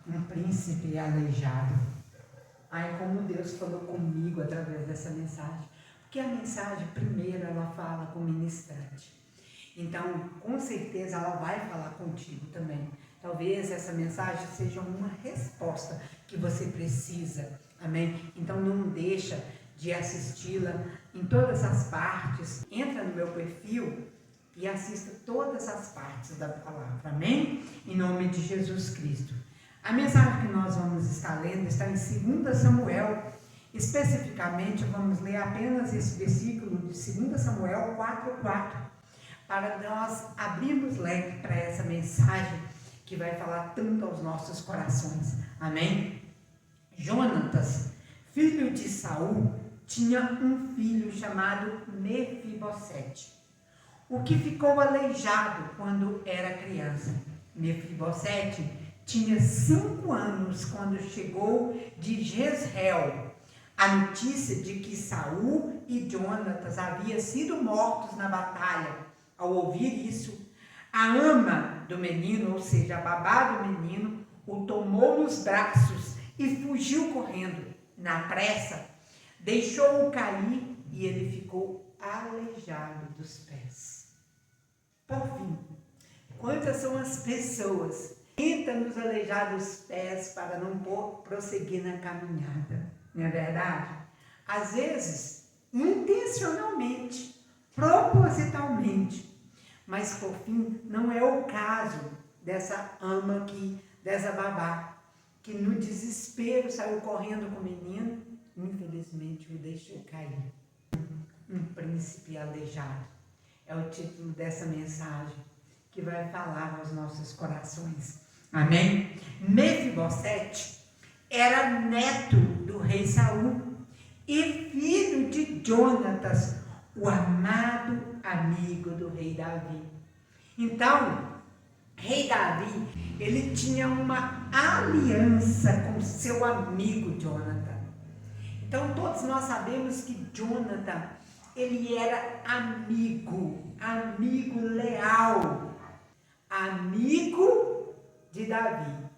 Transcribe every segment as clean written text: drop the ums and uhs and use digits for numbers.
um príncipe aleijado. Ai, como Deus falou comigo através dessa mensagem. Porque a mensagem, primeiro, ela fala com o ministrante. Então, com certeza, ela vai falar contigo também. Talvez essa mensagem seja uma resposta que você precisa. Amém? Então, não deixa de assisti-la em todas as partes. Entra no meu perfil e assista todas as partes da palavra. Amém? Em nome de Jesus Cristo. A mensagem que nós vamos estar lendo está em 2 Samuel. Especificamente, vamos ler apenas esse versículo de 2 Samuel 4:4, para nós abrirmos leque para essa mensagem que vai falar tanto aos nossos corações. Amém? Jonatas, filho de Saul, tinha um filho chamado Mefibosete, o que ficou aleijado quando era criança. Mefibosete tinha 5 anos quando chegou de Jezreel a notícia de que Saul e Jonatas haviam sido mortos na batalha. Ao ouvir isso, a ama do menino, ou seja, a babá do menino, o tomou nos braços e fugiu correndo. Na pressa, deixou-o cair e ele ficou aleijado dos pés. Por fim, quantas são as pessoas que tentam nos aleijar dos pés para não prosseguir na caminhada? Não é verdade? Às vezes, intencionalmente, propositalmente. Mas, por fim, não é o caso dessa ama aqui, dessa babá, que no desespero saiu correndo com o menino, infelizmente o deixou cair. Um príncipe aleijado. É o título dessa mensagem que vai falar aos nossos corações. Amém? Mefibosete era neto do rei Saul e filho de Jonatas, o amado amigo do rei Davi. Então, rei Davi, ele tinha uma aliança com seu amigo Jonathan. Então, todos nós sabemos que Jonathan, ele era amigo leal, amigo de Davi,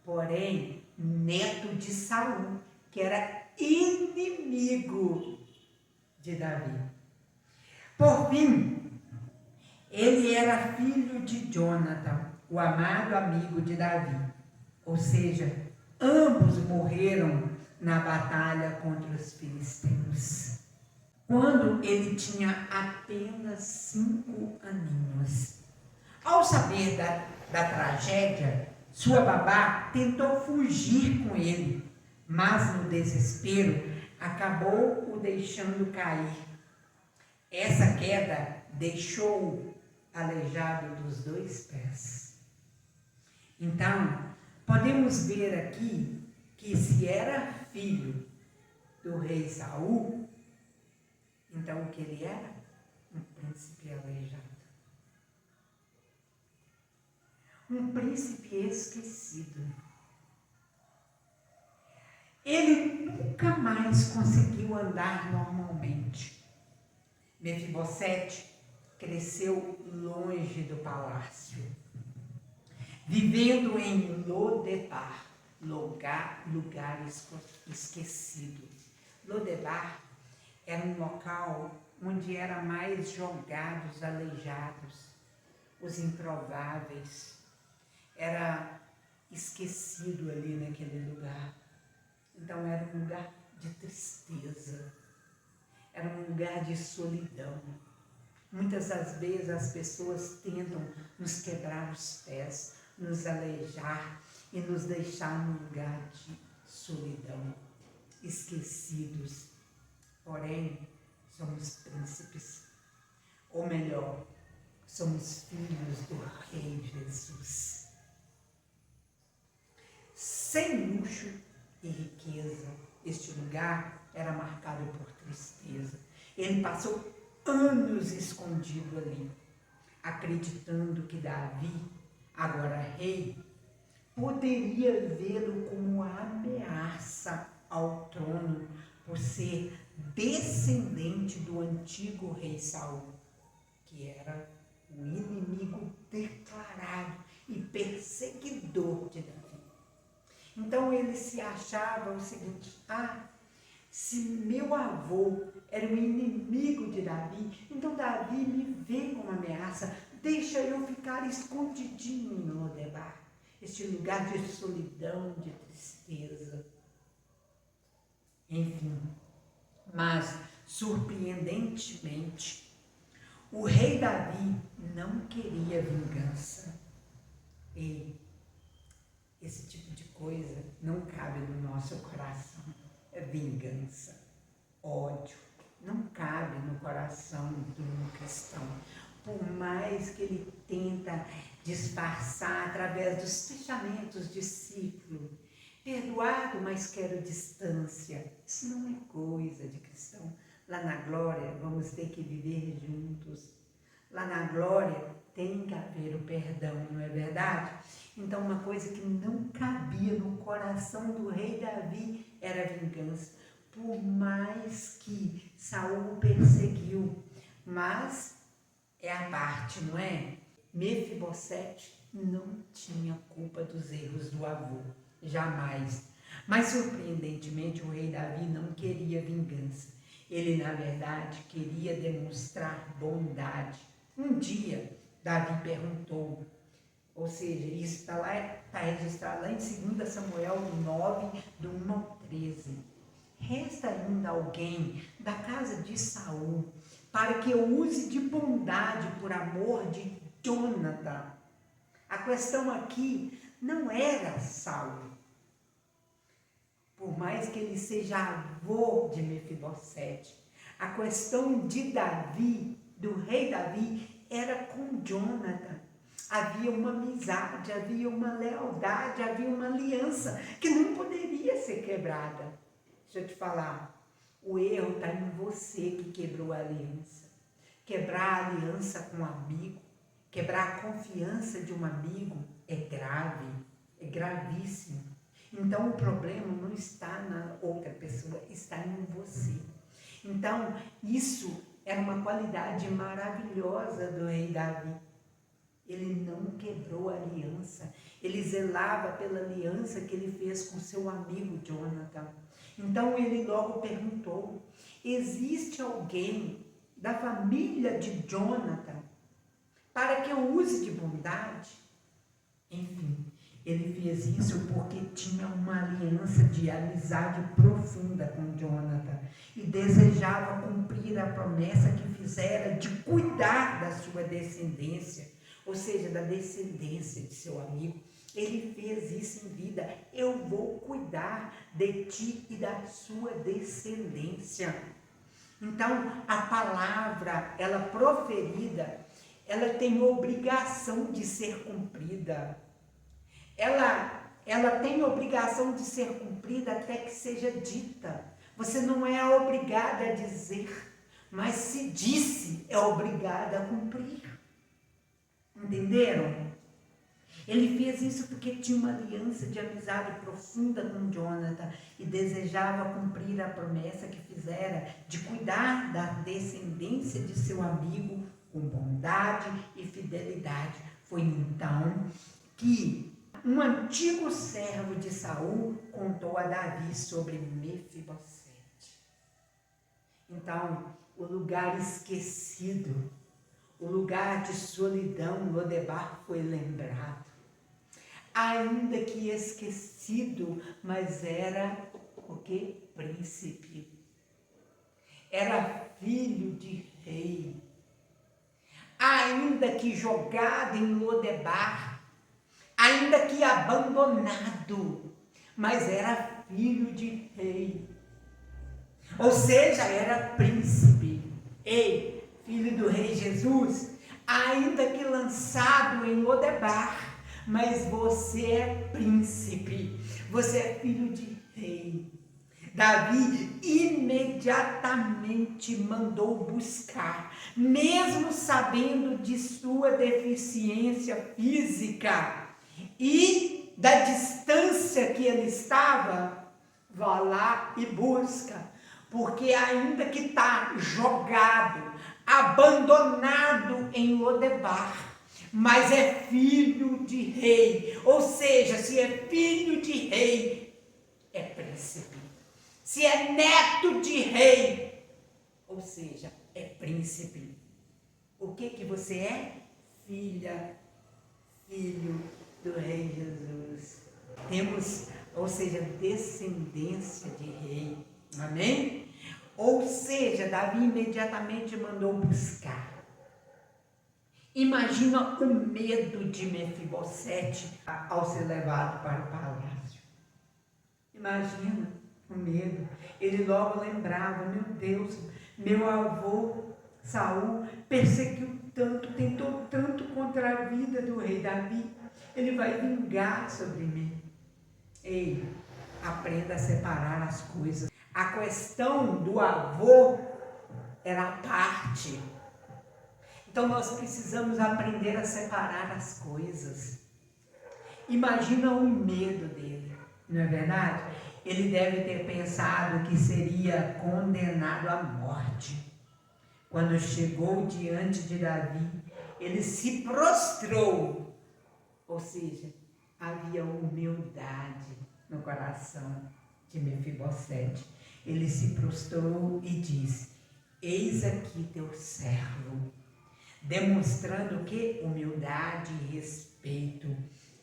porém, neto de Saul, que era inimigo de Davi. Por fim, ele era filho de Jonathan, o amado amigo de Davi. Ou seja, ambos morreram na batalha contra os filisteus, quando ele tinha apenas 5 aninhos. Ao saber da tragédia, sua babá tentou fugir com ele, mas no desespero acabou o deixando cair. Essa queda deixou-o aleijado dos 2 pés. Então, podemos ver aqui que se era filho do rei Saul, então o que ele era? Um príncipe aleijado. Um príncipe esquecido. Ele nunca mais conseguiu andar normalmente. Mefibosete cresceu longe do palácio, vivendo em Lodebar, lugar esquecido. Lodebar era um local onde eram mais jogados, aleijados, os improváveis. Era esquecido ali naquele lugar. Então era um lugar de tristeza, era um lugar de solidão. Muitas das vezes as pessoas tentam nos quebrar os pés, nos aleijar e nos deixar num lugar de solidão, esquecidos. Porém, somos príncipes, ou melhor, somos filhos do Rei Jesus. Sem luxo e riqueza, este lugar era marcado por tristeza. Ele passou anos escondido ali, acreditando que Davi, agora rei, poderia vê-lo como ameaça ao trono por ser descendente do antigo rei Saul, que era o inimigo declarado e perseguidor de Davi. Então ele se achava o seguinte: se meu avô era um inimigo de Davi, então Davi me vê como ameaça, deixa eu ficar escondidinho em Lodebar, este lugar de solidão, de tristeza. Enfim, mas surpreendentemente, o rei Davi não queria vingança. E esse tipo de coisa não cabe no nosso coração. Vingança, ódio, não cabe no coração de um cristão. Por mais que ele tenta disfarçar através dos fechamentos de ciclo, perdoado, mas quero distância. Isso não é coisa de cristão. Lá na glória vamos ter que viver juntos. Lá na glória tem que haver o perdão, não é verdade? Então uma coisa que não cabia no coração do rei Davi era a vingança. Por mais que Saul o perseguiu, mas é a parte, não é? Mefibosete não tinha culpa dos erros do avô, jamais. Mas surpreendentemente o rei Davi não queria vingança. Ele, na verdade, queria demonstrar bondade. Um dia, Davi perguntou, ou seja, isso está registrado lá em 2 Samuel 9, do 1 ao 13. Resta ainda alguém da casa de Saul para que eu use de bondade por amor de Jonatã. A questão aqui não era Saul. Por mais que ele seja avô de Mefibosete, a questão de Davi, do rei Davi, era com Jonatã. Havia uma amizade, havia uma lealdade, havia uma aliança que não poderia ser quebrada. Deixa eu te falar, o erro está em você que quebrou a aliança. Quebrar a aliança com um amigo, quebrar a confiança de um amigo é grave, é gravíssimo. Então o problema não está na outra pessoa, está em você. Então isso era uma qualidade maravilhosa do rei Davi. Ele não quebrou a aliança, ele zelava pela aliança que ele fez com seu amigo Jonatã. Então ele logo perguntou, existe alguém da família de Jonatã para que eu use de bondade? Enfim, ele fez isso porque tinha uma aliança de amizade profunda com Jonatã e desejava cumprir a promessa que fizera de cuidar da sua descendência, ou seja, da descendência de seu amigo. Ele fez isso em vida. Eu vou cuidar de ti e da sua descendência. Então, a palavra, ela proferida, ela tem obrigação de ser cumprida. Ela tem obrigação de ser cumprida até que seja dita. Você não é obrigada a dizer, mas se disse, é obrigada a cumprir. Entenderam? Ele fez isso porque tinha uma aliança de amizade profunda com Jonatã e desejava cumprir a promessa que fizera de cuidar da descendência de seu amigo com bondade e fidelidade. Foi então que um antigo servo de Saul contou a Davi sobre Mefibosete. Então, o lugar esquecido, o lugar de solidão, Lodebar, foi lembrado. Ainda que esquecido, mas era o que? Príncipe. Era filho de rei. Ainda que jogado em Lodebar, ainda que abandonado, mas era filho de rei. Ou seja, era príncipe. Ei, filho do rei Jesus, ainda que lançado em Lodebar, mas você é príncipe, você é filho de rei. Davi imediatamente mandou buscar, mesmo sabendo de sua deficiência física e da distância que ele estava, vá lá e busca, porque ainda que está jogado, abandonado em Lodebar, mas é filho de rei. Ou seja, se é filho de rei, é príncipe. Se é neto de rei, ou seja, é príncipe. O que você é? Filha, filho do rei Jesus. Temos, ou seja, descendência de rei. Amém? Ou seja, Davi imediatamente mandou buscar. Imagina o medo de Mefibosete ao ser levado para o palácio. Imagina o medo. Ele logo lembrava, meu Deus, meu avô Saul perseguiu tanto, tentou tanto contra a vida do rei Davi. Ele vai vingar sobre mim. Ei, aprenda a separar as coisas. A questão do avô era a parte. Então nós precisamos aprender a separar as coisas. Imagina o medo dele, não é verdade? Ele deve ter pensado que seria condenado à morte. Quando chegou diante de Davi, ele se prostrou. Ou seja, havia humildade no coração de Mefibosete. Ele se prostrou e disse: eis aqui teu servo. Demonstrando que humildade e respeito,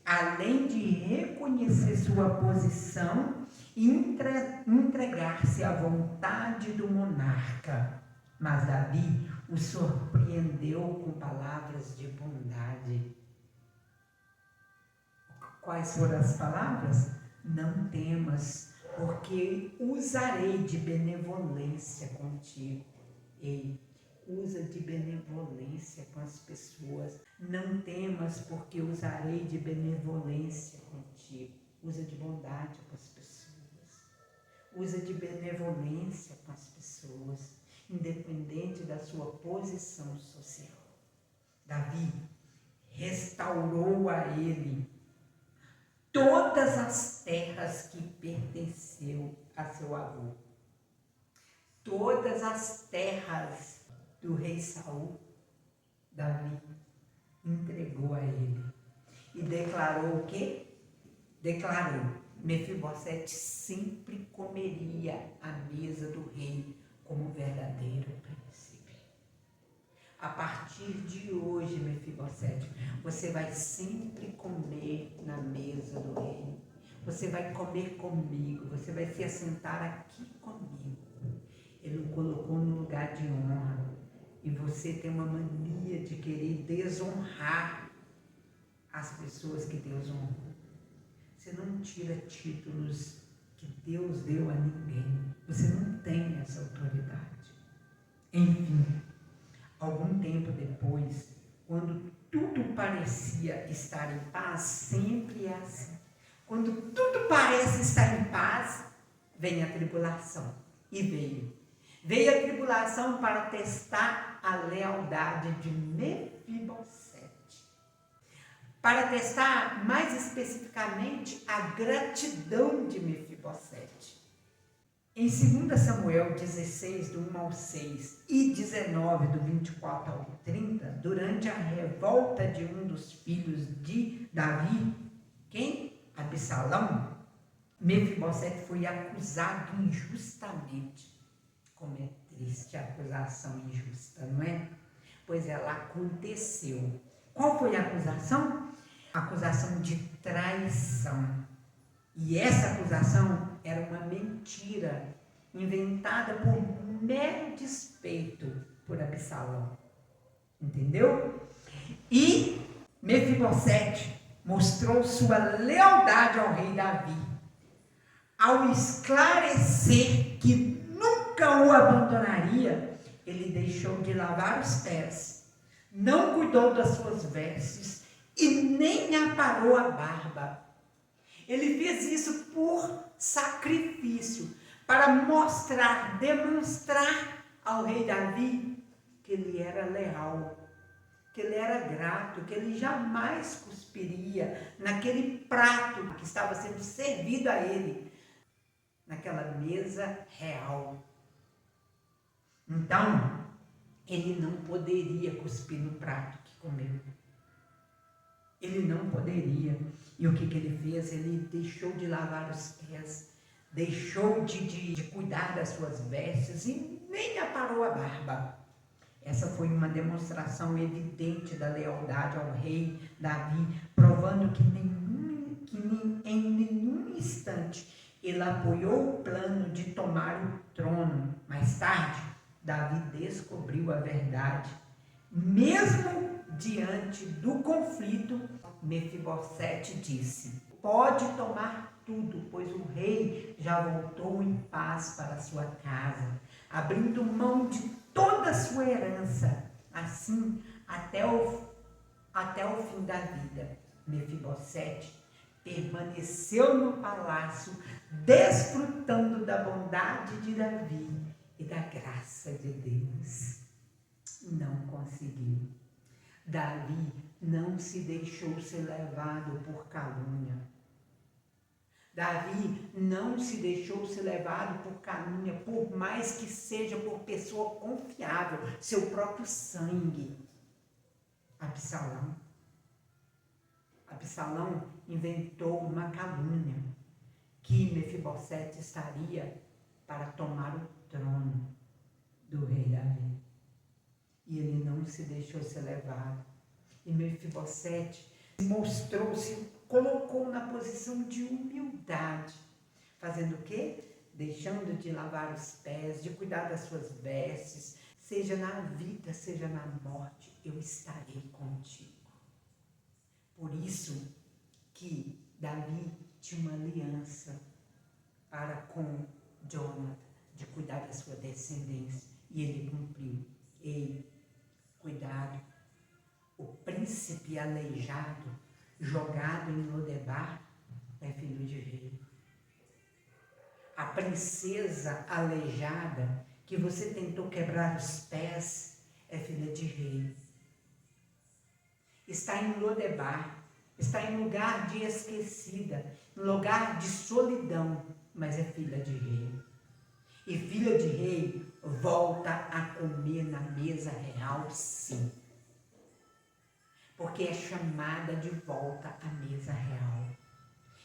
além de reconhecer sua posição e entregar-se à vontade do monarca. Mas Davi o surpreendeu com palavras de bondade. Quais foram as palavras? Não temas, porque usarei de benevolência contigo. Ei, usa de benevolência com as pessoas. Não temas, porque usarei de benevolência contigo. Usa de bondade com as pessoas. Usa de benevolência com as pessoas, independente da sua posição social. Davi restaurou a ele todas as terras que pertenceu a seu avô. Todas as terras do rei Saul, Davi entregou a ele. E declarou o quê? Declarou: Mefibosete sempre comeria à mesa do rei como verdadeiro príncipe. A partir de hoje, Mefibosete, você vai sempre comer na mesa do rei. Você vai comer comigo, você vai se assentar aqui comigo. Ele o colocou no lugar de honra. E você tem uma mania de querer desonrar as pessoas que Deus honrou. Você não tira títulos que Deus deu a ninguém. Você não tem essa autoridade. Enfim, algum tempo depois, quando tudo parecia estar em paz, sempre é assim. Quando tudo parece estar em paz, vem a tribulação. E veio. Veio a tribulação para testar a lealdade de Mefibosete. Para testar, mais especificamente, a gratidão de Mefibosete. Em 2 Samuel 16, do 1 ao 6 e 19, do 24 ao 30, durante a revolta de um dos filhos de Davi, quem? Absalão, Mefibosete foi acusado injustamente. Como é triste a acusação injusta, não é? Pois ela aconteceu. Qual foi a acusação? A acusação de traição. E essa acusação era uma mentira, inventada por mero despeito por Absalão. Entendeu? E Mefibosete mostrou sua lealdade ao rei Davi, ao esclarecer que nunca o abandonaria. Ele deixou de lavar os pés, não cuidou das suas vestes e nem aparou a barba. Ele fez isso por sacrifício, para mostrar, demonstrar ao rei Davi que ele era leal, que ele era grato, que ele jamais cuspiria naquele prato que estava sendo servido a ele, naquela mesa real. Então, ele não poderia cuspir no prato que comeu. Ele não poderia. E o que ele fez? Ele deixou de lavar os pés, deixou de cuidar das suas vestes e nem aparou a barba. Essa foi uma demonstração evidente da lealdade ao rei Davi, provando que em nenhum instante ele apoiou o plano de tomar o trono. Mais tarde, Davi descobriu a verdade. Mesmo diante do conflito, Mefibosete disse: pode tomar tudo, pois o rei já voltou em paz para sua casa, abrindo mão de toda a sua herança, assim até o fim da vida. Mefibosete permaneceu no palácio, desfrutando da bondade de Davi e da graça de Deus. Não conseguiu. Davi não se deixou ser levado por calúnia. Davi não se deixou ser levado por calúnia, por mais que seja por pessoa confiável, seu próprio sangue. Absalão inventou uma calúnia, que Mefibosete estaria para tomar o trono do rei Davi. E ele não se deixou ser levado. E Mefibosete mostrou-se, colocou na posição de humildade, fazendo o quê? Deixando de lavar os pés, de cuidar das suas vestes, seja na vida, seja na morte, eu estarei contigo. Por isso que Davi tinha uma aliança para com Jonathan, de cuidar da sua descendência, e ele cumpriu. Ei, cuidado, o príncipe aleijado, jogado em Lodebar, é filho de rei. A princesa aleijada, que você tentou quebrar os pés, é filha de rei. Está em Lodebar, está em lugar de esquecida, em lugar de solidão, mas é filha de rei. E filha de rei volta a comer na mesa real, sim. Porque é chamada de volta à mesa real.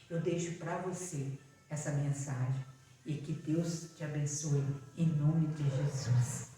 Eu deixo para você essa mensagem e que Deus te abençoe em nome de Jesus.